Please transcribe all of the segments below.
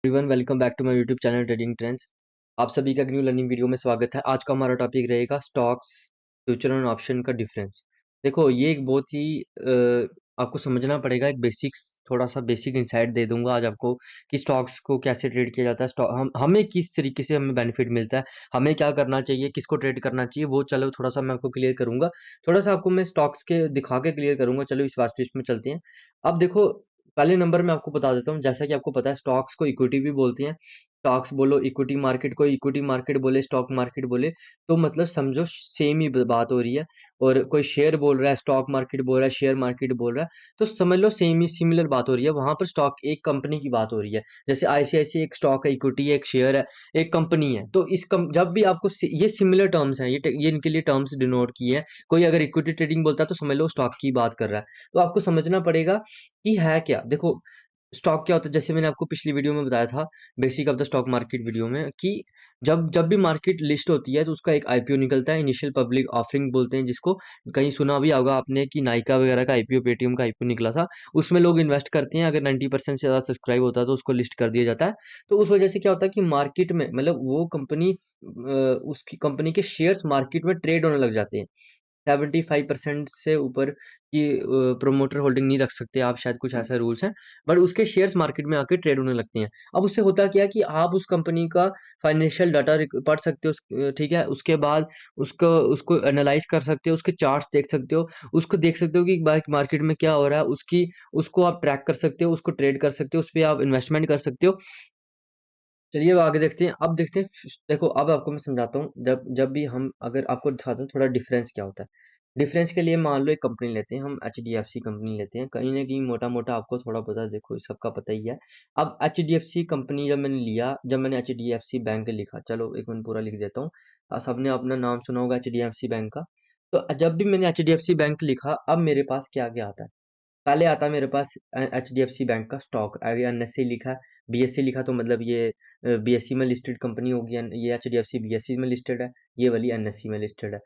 Everyone welcome back to my YouTube channel trading trends. आप सभी का न्यू लर्निंग वीडियो में स्वागत है। आज का हमारा टॉपिक रहेगा स्टॉक्स, फ्यूचर और ऑप्शन का डिफरेंस। देखो ये एक बहुत ही आपको समझना पड़ेगा। एक बेसिक्स थोड़ा सा बेसिक इंसाइट दे दूंगा आज आपको कि स्टॉक्स को कैसे ट्रेड किया जाता है, स्टॉक हमें किस तरीके से हमें बेनिफिट मिलता है, हमें क्या करना चाहिए, किसको ट्रेड करना चाहिए, वो चलो थोड़ा सा मैं आपको क्लियर करूंगा। थोड़ा सा आपको मैं स्टॉक्स के दिखा के क्लियर करूंगा। चलो इस वास्तविक में चलते हैं। अब देखो पहले नंबर में आपको बता देता हूँ, जैसा कि आपको पता है स्टॉक्स को इक्विटी भी बोलते हैं। स्टॉक्स बोलो इक्विटी मार्केट को इक्विटी मार्केट बोले, स्टॉक मार्केट बोले, तो मतलब समझो सेम ही बात हो रही है। और कोई शेयर बोल रहा है, स्टॉक मार्केट बोल रहा है, शेयर मार्केट बोल रहा है, तो समझ लो सेम ही सिमिलर बात हो रही है। वहां पर स्टॉक एक कंपनी की बात हो रही है। जैसे आईसीआईसी एक स्टॉक है, इक्विटी एक शेयर है, एक कंपनी है। तो जब भी आपको ये सिमिलर टर्म्स हैं, ये इनके लिए टर्म्स डिनोट किए हैं। कोई अगर इक्विटी ट्रेडिंग बोलता है तो समझ लो स्टॉक की बात कर रहा है। तो आपको समझना पड़ेगा कि है क्या। देखो स्टॉक क्या होता है, जैसे मैंने आपको पिछली वीडियो में बताया था, basic of the stock market video में, कि जब जब भी मार्केट लिस्ट होती है तो उसका एक आईपीओ निकलता है, इनिशियल पब्लिक ऑफरिंग बोलते हैं जिसको। कहीं सुना भी होगा आपने कि नाइका वगैरह का आईपीओ, पेटीएम का आईपीओ निकला था। उसमें लोग इन्वेस्ट करते हैं, अगर 90% से ज़्यादा सब्सक्राइब होता है तो उसको लिस्ट कर दिया जाता है। तो उस वजह से क्या होता है कि मार्केट में मतलब वो कंपनी, उसकी कंपनी के शेयर्स मार्केट में ट्रेड होने लग जाते हैं। 75% से ऊपर की प्रोमोटर होल्डिंग नहीं रख सकते आप, शायद कुछ ऐसा रूल्स हैं। बट उसके शेयर्स मार्केट में आके ट्रेड होने लगते हैं। अब उससे होता क्या है कि आप उस कंपनी का फाइनेंशियल डाटा पढ़ सकते हो, ठीक है। उसके बाद उसको उसको एनालाइज कर सकते हो, उसके चार्ट्स देख सकते हो, उसको देख सकते हो कि मार्केट में क्या हो रहा है, उसकी उसको आप ट्रैक कर सकते हो, उसको ट्रेड कर सकते हो, उस पर आप इन्वेस्टमेंट कर सकते हो। चलिए अब आगे देखते हैं। अब देखते हैं, देखो अब आपको मैं समझाता हूँ। जब जब भी हम, अगर आपको दिखाता हूँ थोड़ा डिफरेंस क्या होता है। डिफरेंस के लिए मान लो एक कंपनी लेते हैं, हम एचडीएफसी कंपनी लेते हैं। कहीं ना कहीं मोटा मोटा आपको थोड़ा पता, देखो सबका पता ही है। अब एचडीएफसी कंपनी जब मैंने लिया, जब मैंने एचडीएफसी बैंक लिखा, चलो एक मिनट पूरा लिख देता हूँ। सबने अपना नाम सुना होगा एचडीएफसी बैंक का। तो जब भी मैंने एचडीएफसी बैंक लिखा, अब मेरे पास क्या क्या आता है। पहले आता है मेरे पास एचडीएफसी बैंक का स्टॉक, आगे एनएससी लिखा है, बीएससी लिखा, तो मतलब ये बीएससी में लिस्टेड कंपनी होगी। ये एचडीएफसी बीएससी में लिस्टेड है, ये वाली एनएससी में लिस्टेड है।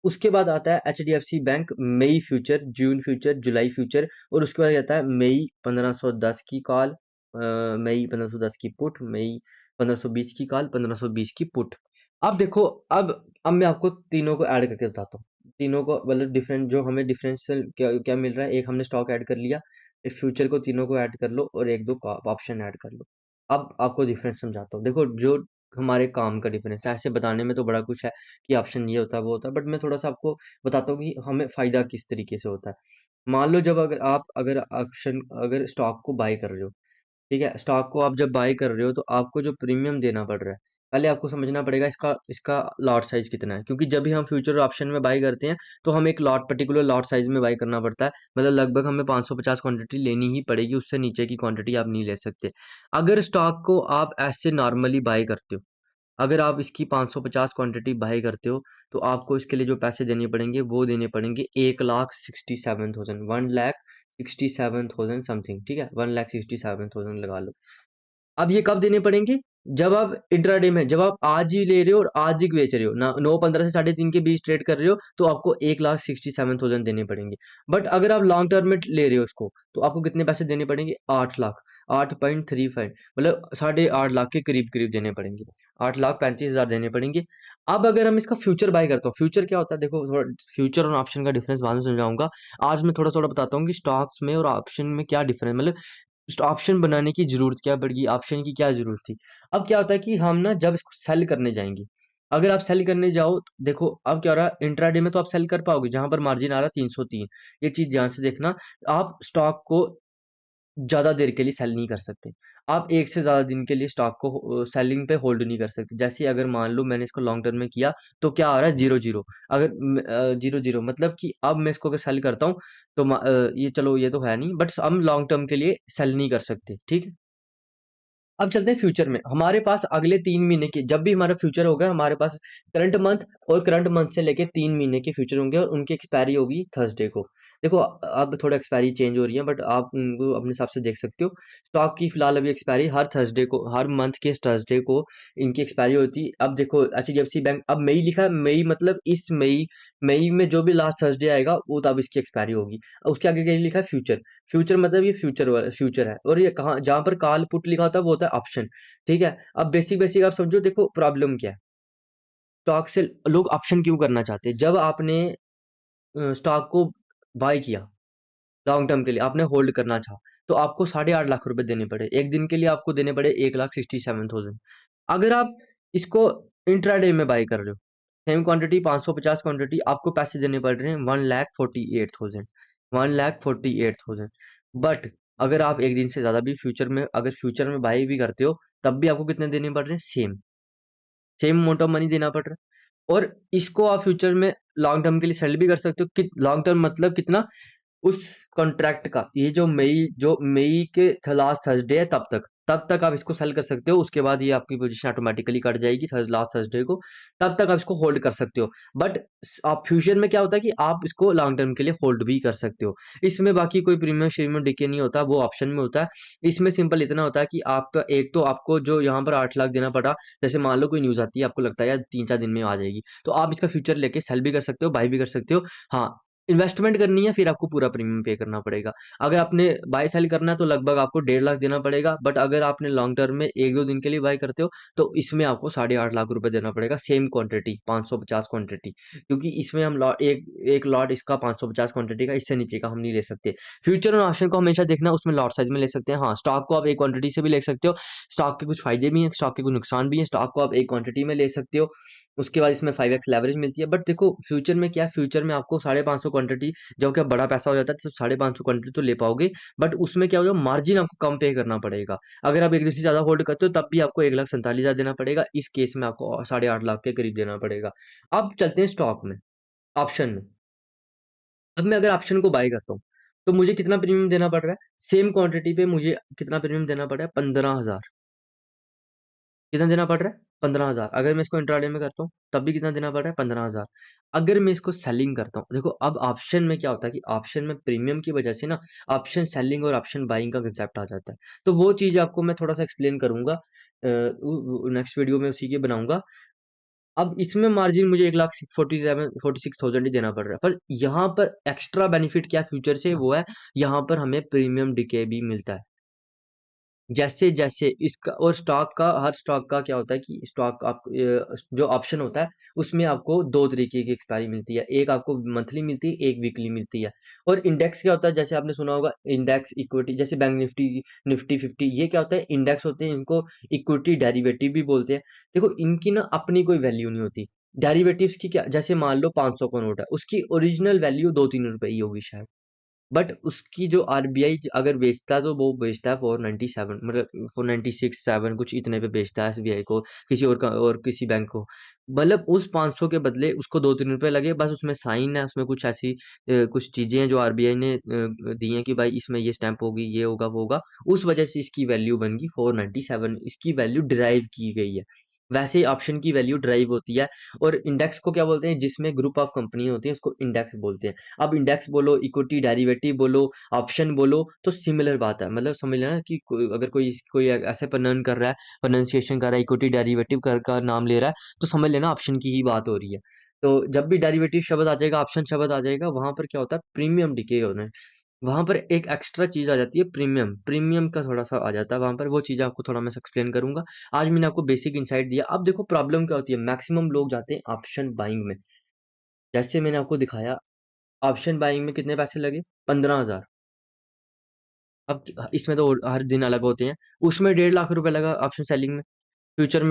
उसके बाद आता है एचडीएफसी बैंक मई फ्यूचर, जून फ्यूचर, जुलाई फ्यूचर, और उसके बाद आता है मई 1510 की कॉल, मई 1510 की पुट, मई 1520 की कॉल, 1520 की पुट। अब देखो, अब मैं आपको तीनों को ऐड करके बताता हूँ। तीनों को मतलब डिफरेंट, जो हमें डिफरेंशियल क्या क्या मिल रहा है। एक हमने स्टॉक ऐड कर लिया, एक फ्यूचर को तीनों को ऐड कर लो, और एक दो ऑप्शन ऐड कर लो। अब आपको डिफरेंस समझाता हूँ। देखो जो हमारे काम का डिफरेंस है, ऐसे बताने में तो बड़ा कुछ है कि ऑप्शन ये होता है वो होता है, बट मैं थोड़ा सा आपको बताता हूँ कि हमें फायदा किस तरीके से होता है। मान लो जब अगर ऑप्शन, अगर स्टॉक को बाय कर रहे हो, ठीक है, स्टॉक को आप जब बाय कर रहे हो तो आपको जो प्रीमियम देना पड़ रहा है, पहले आपको समझना पड़ेगा इसका इसका लॉट साइज कितना है। क्योंकि जब भी हम फ्यूचर ऑप्शन में बाय करते हैं तो हम एक लॉट, पर्टिकुलर लॉट साइज में बाय करना पड़ता है। मतलब लगभग हमें 550 क्वांटिटी लेनी ही पड़ेगी, उससे नीचे की क्वांटिटी आप नहीं ले सकते। अगर स्टॉक को आप ऐसे नॉर्मली बाय करते हो, अगर आप इसकी 550 क्वांटिटी बाय करते हो, तो आपको इसके लिए जो पैसे देने पड़ेंगे वो देने पड़ेंगे 1,67,000, 1,67,000 समथिंग, ठीक है, 1,67,000 लगा लो। अब ये कब देने पड़ेंगे, जब आप इंट्राडे में, जब आप आज ही ले रहे हो और आज ही बेच रहे हो ना, 9:15 से 3:30 के बीच ट्रेड कर रहे हो, तो आपको 1,67,000 देने पड़ेंगे। बट अगर आप लॉन्ग टर्म में ले रहे हो इसको, तो आपको कितने पैसे देने पड़ेंगे, 8 लाख, 8.35, मतलब 8.5 लाख के करीब करीब देने पड़ेंगे, 8,35,000 देने पड़ेंगे। अब अगर हम इसका फ्यूचर बाय करता हूँ, फ्यूचर क्या होता है, देखो थोड़ा फ्यूचर और ऑप्शन का डिफरेंस बाद में समझाऊंगा। आज मैं थोड़ा थोड़ा बताता हूँ कि स्टॉक्स में और ऑप्शन में क्या डिफरेंस, मतलब ऑप्शन बनाने की जरूरत क्या पड़ेगी, ऑप्शन की क्या जरूरत थी। अब क्या होता है कि हम ना जब इसको सेल करने जाएंगे, अगर आप सेल करने जाओ तो देखो अब क्या हो रहा है, इंट्राडे में तो आप सेल कर पाओगे जहां पर मार्जिन आ रहा है 303। ये चीज ध्यान से देखना। आप स्टॉक को ज़्यादा देर के लिए सेल नहीं कर सकते। आप एक से ज़्यादा दिन के लिए स्टॉक को सेलिंग पे होल्ड नहीं कर सकते। जैसे अगर मान लो मैंने इसको लॉन्ग टर्म में किया, तो क्या आ रहा है, जीरो जीरो। अगर जीरो जीरो मतलब कि अब मैं इसको अगर सेल करता हूँ तो ये चलो ये तो है नहीं, बट हम लॉन्ग टर्म के लिए सेल नहीं कर सकते, ठीक है। अब चलते हैं फ्यूचर में। हमारे पास अगले 3 महीने के, जब भी हमारा फ्यूचर होगा, हमारे पास करंट मंथ और करंट मंथ से लेके 3 महीने के फ्यूचर होंगे, और उनकी एक्सपायरी होगी थर्सडे को। देखो अब थोड़ा एक्सपायरी चेंज हो रही है, बट आप उनको अपने हिसाब से देख सकते हो। स्टॉक की फिलहाल अभी एक्सपायरी हर थर्सडे को, हर मंथ के थर्सडे को इनकी एक्सपायरी होती है। अब देखो एचडीएफसी बैंक, अब मई लिखा है, मई मतलब इस मई, मई में जो भी लास्ट थर्सडे आएगा वो तब इसकी एक्सपायरी होगी। उसके आगे क्या लिखा है, फ्यूचर। फ्यूचर मतलब ये फ्यूचर वाला फ्यूचर है, और ये कहाँ, जहां पर काल पुट लिखा होता है वो होता है ऑप्शन। ठीक है, अब बेसिक बेसिक आप समझो। देखो प्रॉब्लम क्या है, स्टॉक से लोग ऑप्शन क्यों करना चाहते हैं? जब आपने स्टॉक को बाय किया, लॉन्ग टर्म के लिए आपने होल्ड करना चाहा, तो आपको 8.5 लाख रुपए देने पड़े। एक दिन के लिए आपको देने पड़े 1,67,000। अगर आप इसको इंट्राडे में बाय कर रहे हो, सेम क्वांटिटी 550 क्वांटिटी, आपको पैसे देने पड़ रहे हैं 1,48,000, 1,48,000। बट अगर आप एक दिन से ज्यादा भी फ्यूचर में, अगर फ्यूचर में बाय भी करते हो, तब भी आपको कितने देने पड़ रहे हैं? Same, same amount of money देना पड़ रहा है। और इसको आप फ्यूचर में लॉन्ग टर्म के लिए सेल भी कर सकते हो। लॉन्ग टर्म मतलब कितना? उस कॉन्ट्रैक्ट का, ये जो मई के लास्ट थर्सडे है तब तक आप इसको सेल कर सकते हो। उसके बाद ये आपकी पोजीशन ऑटोमेटिकली कट जाएगी लास्ट थर्सडे को। तब तक आप इसको होल्ड कर सकते हो। बट आप फ्यूचर में क्या होता है कि आप इसको लॉन्ग टर्म के लिए होल्ड भी कर सकते हो। इसमें बाकी कोई प्रीमियम श्रीमियम डिके नहीं होता, वो ऑप्शन में होता है। इसमें सिंपल इतना होता है कि आपका एक तो आपको जो यहाँ पर 8 लाख देना पड़ा, जैसे मान लो कोई न्यूज आती है, आपको लगता है यार 3-4 दिन में आ जाएगी, तो आप इसका फ्यूचर लेके सेल भी कर सकते हो, बाय भी कर सकते हो। हाँ, इन्वेस्टमेंट करनी है फिर आपको पूरा प्रीमियम पे करना पड़ेगा। अगर आपने बाय सेल करना है तो लगभग आपको 1.5 लाख देना पड़ेगा। बट अगर आपने लॉन्ग टर्म में 1-2 दिन के लिए बाय करते हो, तो इसमें आपको 8.5 लाख रुपए देना पड़ेगा, सेम क्वांटिटी 550 क्वांटिटी। क्योंकि इसमें हम लॉट एक एक लॉट इसका 550 क्वांटिटी का, इससे नीचे का हम नहीं ले सकते। फ्यूचर और ऑप्शन को हमेशा देखना, उसमें लॉट साइज में ले सकते हैं। हाँ, स्टॉक को आप एक क्वांटिटी से भी ले सकते हो। स्टॉक के कुछ फायदे भी हैं, स्टॉक के कुछ नुकसान भी हैं। स्टॉक को आप एक क्वांटिटी में ले सकते हो, उसके बाद इसमें 5x लेवरेज मिलती है। बट देखो फ्यूचर में क्या है, फ्यूचर में आपको 550 क्वांटिटी, जब क्या बड़ा पैसा हो जाता है तो 550 क्वांटिटी तो ले पाओगे। बट उसमें क्या होगा, मार्जिन आपको कम पे करना पड़ेगा। अगर आप एक दिन से ज्यादा होल्ड करते हो तब भी आपको 1,47,000 देना पड़ेगा। इस केस में आपको 8.5 लाख के करीब देना पड़ेगा। अब चलते हैं स्टॉक में, ऑप्शन में। अब मैं अगर ऑप्शन को बाय करता हूँ, तो मुझे कितना प्रीमियम देना पड़ रहा है? सेम क्वांटिटी पे मुझे कितना प्रीमियम देना पड़ रहा है? 15,000। कितना देना पड़ रहा है? 15,000। अगर मैं इसको इंट्राडे में करता हूँ तब भी कितना देना पड़ रहा है? 15,000। अगर मैं इसको सेलिंग करता हूँ, देखो अब ऑप्शन में क्या होता है कि ऑप्शन में प्रीमियम की वजह से ना, ऑप्शन सेलिंग और ऑप्शन बाइंग का कंसेप्ट आ जाता है। तो वो चीज आपको मैं थोड़ा सा एक्सप्लेन करूंगा, नेक्स्ट वीडियो में उसी के बनाऊंगा। अब इसमें मार्जिन मुझे 1,47,46,000 ही देना पड़ रहा है। पर यहाँ पर एक्स्ट्रा बेनिफिट क्या फ्यूचर से, वो है यहाँ पर हमें प्रीमियम डिके भी मिलता है। जैसे जैसे इसका और स्टॉक का, हर स्टॉक का क्या होता है कि स्टॉक आप जो ऑप्शन होता है, उसमें आपको दो तरीके की एक्सपायरी मिलती है। एक आपको मंथली मिलती है, एक वीकली मिलती है। और इंडेक्स क्या होता है, जैसे आपने सुना होगा इंडेक्स इक्विटी, जैसे बैंक निफ्टी, निफ्टी 50, ये क्या होता है, इंडेक्स होते हैं। इनको इक्विटी डेरिवेटिव भी बोलते हैं। देखो इनकी ना अपनी कोई वैल्यू नहीं होती। डेरिवेटिव्स की क्या, जैसे मान लो 500 का नोट है, उसकी ओरिजिनल वैल्यू 2-3 रुपए ही होगी शायद। बट उसकी जो आरबीआई अगर बेचता है, तो वो बेचता है 497, मतलब 496-7 कुछ इतने पे बेचता है एसबीआई को, किसी और का और किसी बैंक को। मतलब उस 500 के बदले उसको 2-3 रुपए लगे, बस उसमें साइन है, उसमें कुछ ऐसी कुछ चीजें हैं जो आरबीआई ने दी हैं कि भाई इसमें ये स्टैंप होगी, ये होगा, वो होगा। उस वजह से इसकी वैल्यू बन गई 497, इसकी वैल्यू डिराइव की गई है। वैसे ऑप्शन की वैल्यू ड्राइव होती है। और इंडेक्स को क्या बोलते हैं, जिसमें ग्रुप ऑफ कंपनी होती है उसको इंडेक्स बोलते हैं। अब इंडेक्स बोलो, इक्विटी डेरिवेटिव बोलो, ऑप्शन बोलो, तो सिमिलर बात है। मतलब समझ लेना कि अगर कोई ऐसे प्रोनाउंस कर रहा है, प्रोनाउंसिएशन कर रहा है, इक्विटी डेरिवेटिव का नाम ले रहा है, तो समझ लेना ऑप्शन की ही बात हो रही है। तो जब भी डेरिवेटिव शब्द आ जाएगा, ऑप्शन शब्द आ जाएगा, वहां पर क्या होता है, प्रीमियम डिके होना है। वहां पर एक एक्स्ट्रा चीज आ जाती है, प्रीमियम, प्रीमियम का थोड़ा सा आ जाता है वहां पर। वो चीज आपको थोड़ा मैं एक्सप्लेन करूंगा। आज मैंने आपको बेसिक इंसाइट दिया। अब देखो प्रॉब्लम क्या होती है, मैक्सिमम लोग जाते हैं ऑप्शन बाइंग में। जैसे मैंने आपको दिखाया, ऑप्शन बाइंग में कितने पैसे लगे? 15,000। अब इसमें तो हर दिन अलग होते हैं। उसमें 1.5 लाख रुपए लगा ऑप्शन सेलिंग में। फ्यूचर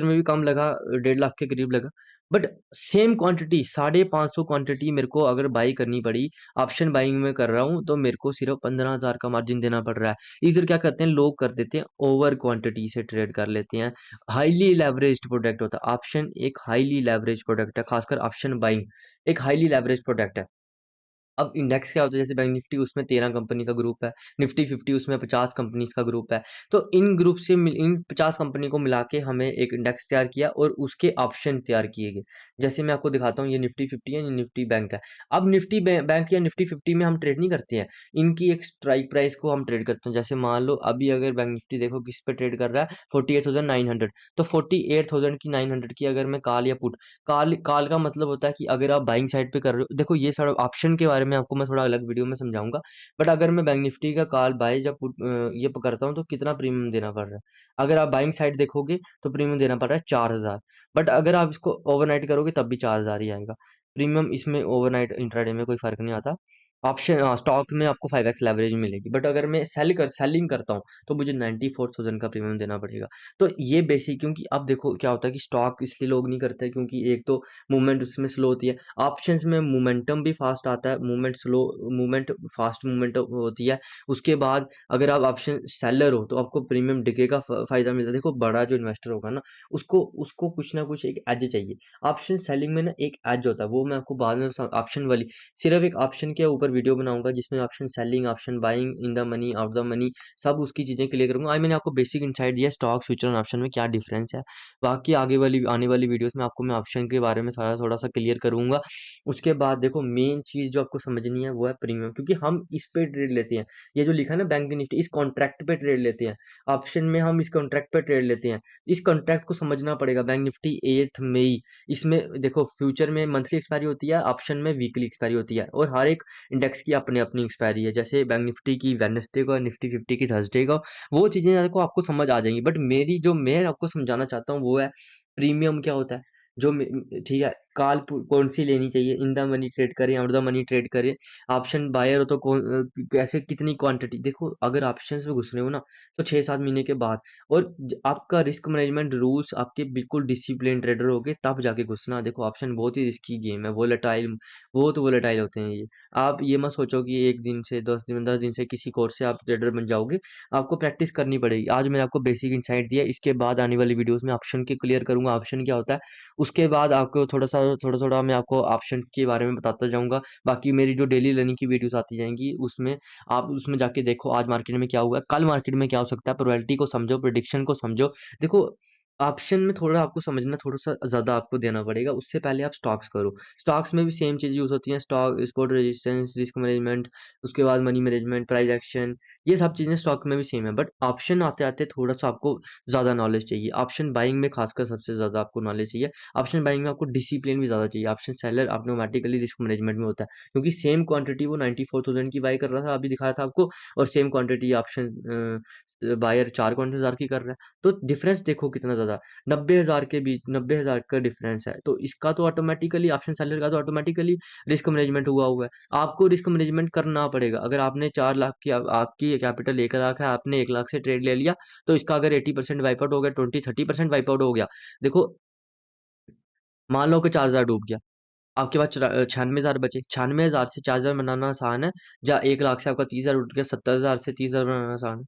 में भी कम लगा, 1.5 लाख के करीब लगा। बट सेम क्वांटिटी, 550 क्वांटिटी मेरे को अगर बाई करनी पड़ी, ऑप्शन बाइंग में कर रहा हूँ, तो मेरे को सिर्फ 15,000 का मार्जिन देना पड़ रहा है। इधर क्या करते हैं लोग, कर देते हैं ओवर क्वांटिटी से ट्रेड कर लेते हैं। हाईली लेवरेज्ड प्रोडक्ट होता है ऑप्शन, एक हाईली लेवरेज प्रोडक्ट है, खासकर ऑप्शन बाइंग एक हाईली लेवरेज प्रोडक्ट है। अब इंडेक्स क्या होता है, जैसे बैंक निफ्टी उसमें 13 कंपनी का ग्रुप है, निफ्टी 50 उसमें 50 कंपनीज का ग्रुप है। तो इन ग्रुप से इन 50 कंपनी को मिला के हमें एक इंडेक्स तैयार किया और उसके ऑप्शन तैयार किए गए। जैसे मैं आपको दिखाता हूँ, ये निफ्टी 50 है, ये निफ्टी बैंक है। अब निफ्टी बैंक या निफ्टी 50 में हम ट्रेड नहीं करते हैं, इनकी एक स्ट्राइक प्राइस को हम ट्रेड करते हैं। जैसे मान लो अभी अगर बैंक निफ्टी देखो किस पे ट्रेड कर रहा है, 48,900। तो 48,000 की 900 की अगर मैं कॉल या पुट, कॉल कॉल का मतलब होता है कि अगर आप बाइंग साइड पे कर रहे हो, देखो ये सारा ऑप्शन के बारे में आपको मैं थोड़ा अलग वीडियो में समझाऊंगा। बट अगर मैं बैंक निफ्टी का कॉल बाय या पुट ये करता हूँ तो कितना प्रीमियम देना पड़ रहा है। अगर आप बाइंग साइड देखोगे तो प्रीमियम देना पड़ रहा है 4,000। बट अगर आप इसको ओवरनाइट करोगे तब भी 4,000 ही आएगा प्रीमियम। इसमें ओवरनाइट इंट्राडे में कोई फर्क नहीं आता। ऑप्शन स्टॉक में आपको 5x लेवरेज मिलेगी, बट अगर मैं सेलिंग करता हूँ तो मुझे 94,000 का प्रीमियम देना पड़ेगा। तो ये बेसिक, क्योंकि अब देखो क्या होता है कि स्टॉक इसलिए लोग नहीं करते क्योंकि एक तो मूवमेंट उसमें स्लो होती है। ऑप्शंस में मोमेंटम भी फास्ट आता है, movement slow, movement fast movement होती है। उसके बाद अगर आप ऑप्शन सेलर हो तो आपको प्रीमियम डिके का फायदा मिलता है। देखो बड़ा जो इन्वेस्टर होगा ना, उसको उसको कुछ ना कुछ एक एज चाहिए। ऑप्शन सेलिंग में ना एक एज होता है, वो मैं आपको बाद में ऑप्शन वाली सिर्फ एक ऑप्शन के ऊपर वीडियो बनाऊंगा जिसमें option selling, option buying, in the money, out the money, सब उसकी चीजें क्लियर करूंगा। आज मैंने आपको बेसिक इंसाइट दिया स्टॉक, फ्यूचर और ऑप्शन में क्या डिफरेंस है। बाकी आगे वाली आने वाली वीडियोस में आपको मैं ऑप्शन के बारे में सारा थोड़ा सा क्लियर करूंगा। उसके बाद देखो मेन चीज जो आपको समझनी है वो है प्रीमियम, क्योंकि हम इस पे ट्रेड लेते हैं। ये जो लिखा है ना बैंक निफ्टी, इस कॉन्ट्रैक्ट पे ट्रेड लेते हैं। ऑप्शन में हम इस कॉन्ट्रैक्ट पे ट्रेड लेते हैं। इस कॉन्ट्रैक्ट को समझना पड़ेगा। बैंक निफ्टी 8 मई, इसमें देखो फ्यूचर में मंथली एक्सपायरी होती है, ऑप्शन में वीकली एक्सपायरी होती है, और हर एक इंडेक्स की अपनी अपनी एक्सपायरी है। जैसे बैंक निफ्टी की वेडनेसडे को, निफ्टी 50 की थर्सडे को। वो चीजें देखो आपको समझ आ जाएंगी, बट मेरी जो मैं आपको समझाना चाहता हूँ वो है प्रीमियम क्या होता है। जो ठीक है, कॉल कौन सी लेनी चाहिए, इन द मनी ट्रेड करें, आउट द मनी ट्रेड करें। ऑप्शन बायर हो तो कौन कैसे कितनी क्वांटिटी। देखो अगर ऑप्शन में घुस रहे हो ना तो 6-7 महीने के बाद, और आपका रिस्क मैनेजमेंट रूल्स आपके बिल्कुल डिसिप्लिन ट्रेडर होगे तब जाके घुसना। देखो ऑप्शन बहुत ही रिस्की गेम है, वोलेटाइल, बहुत वोलेटाइल होते हैं ये। आप ये मत सोचो कि एक दिन से 10 दिन 10 दिन से किसी कोर्स से आप ट्रेडर बन जाओगे। आपको प्रैक्टिस करनी पड़ेगी। आज मैंने आपको बेसिक इंसाइट दिया, इसके बाद आने वाली वीडियोस में ऑप्शन के क्लियर करूंगा, ऑप्शन क्या होता है। उसके बाद आपको थोड़ा थोड़ा मैं आपको ऑप्शन के बारे में बताता जाऊंगा। बाकी मेरी जो डेली लर्निंग की वीडियोस आती जाएंगी उसमें आप उसमें जाके देखो आज मार्केट में क्या हुआ है, कल मार्केट में क्या हो सकता है, प्रोबेबिलिटी को समझो, प्रिडिक्शन को समझो। देखो ऑप्शन में थोड़ा आपको समझना थोड़ा सा ज़्यादा आपको देना पड़ेगा, उससे पहले आप स्टॉक्स करो। स्टॉक्स में भी सेम चीज़ यूज़ होती है, stock spot resistance, risk management, उसके बाद मनी मैनेजमेंट, प्राइस एक्शन, ये सब चीज़ें स्टॉक में भी सेम है। बट ऑप्शन आते आते थोड़ा सा आपको ज़्यादा नॉलेज चाहिए। ऑप्शन बाइंग में खासकर सबसे ज़्यादा आपको नॉलेज चाहिए। ऑप्शन बाइंग में आपको डिसिप्लिन भी ज़्यादा चाहिए। Option seller automatically risk management में होता है, क्योंकि सेम क्वांटिटी वो 94,000 की बाई कर रहा था, अभी दिखाया था आपको, और same quantity option buyer 4 quantity की कर रहा है। तो डिफरेंस देखो कितना ज़्यादा, 90,000 के बीच, 90,000 का डिफरेंस है। तो इसका तो ऑटोमेटिकली ऑप्शन सेलर का तो ऑटोमेटिकली रिस्क मैनेजमेंट हुआ हुआ है। आपको रिस्क मैनेजमेंट करना पड़ेगा। अगर आपने 4 लाख की आपकी कैपिटल 1 लाख है, आपने 1 लाख से ट्रेड ले लिया, तो इसका अगर 80% वाइप आउट हो गया, 20-30% वाइप आउट हो गया। देखो मान लो कि 4,000 डूब गया, आपके पास 96,000 बचे। 96,000 से 4,000 बनाना आसान है, या 1 लाख से आपका 30,000 उठ गया, 70,000 से 30,000 बनाना आसान है।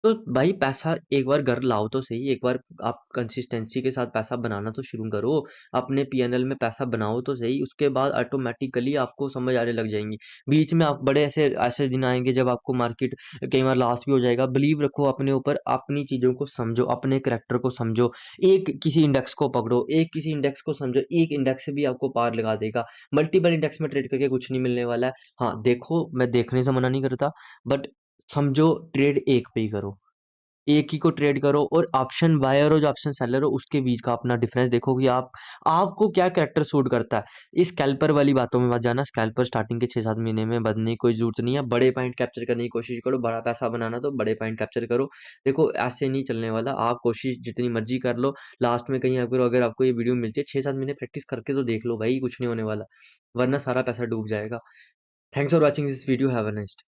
तो भाई पैसा एक बार घर लाओ तो सही, एक बार आप कंसिस्टेंसी के साथ पैसा बनाना तो शुरू करो। अपने पीएनएल में पैसा बनाओ तो सही, उसके बाद ऑटोमेटिकली आपको समझ आने लग जाएंगी। बीच में आप बड़े ऐसे ऐसे दिन आएंगे जब आपको मार्केट कई बार लॉस भी हो जाएगा। बिलीव रखो अपने ऊपर, अपनी चीजों को समझो, अपने करेक्टर को समझो। एक किसी इंडेक्स को पकड़ो, एक किसी इंडेक्स को समझो, एक इंडेक्स से भी आपको पार लगा देगा। मल्टीपल इंडेक्स में ट्रेड करके कुछ नहीं मिलने वाला है। हाँ देखो, मैं देखने से मना नहीं करता, बट समझो ट्रेड एक पे ही करो, एक ही को ट्रेड करो, और ऑप्शन बायर हो जो ऑप्शन सेलर हो उसके बीच का अपना डिफरेंस देखो कि आप आपको क्या कैरेक्टर सूट करता है। इस स्कैल्पर वाली बातों में मत जाना। स्कैल्पर स्टार्टिंग के 6-7 महीने में बनने की कोई जरूरत नहीं है। बड़े पॉइंट कैप्चर करने की कोशिश करो, बड़ा पैसा बनाना तो बड़े पॉइंट कैप्चर करो। देखो ऐसे नहीं चलने वाला, आप कोशिश जितनी मर्जी कर लो, लास्ट में कहीं अगर अगर आपको ये वीडियो मिलती है, 6-7 महीने प्रैक्टिस करके तो देख लो भाई, कुछ नहीं होने वाला, वरना सारा पैसा डूब जाएगा। Thanks for watching this video, have a nice day.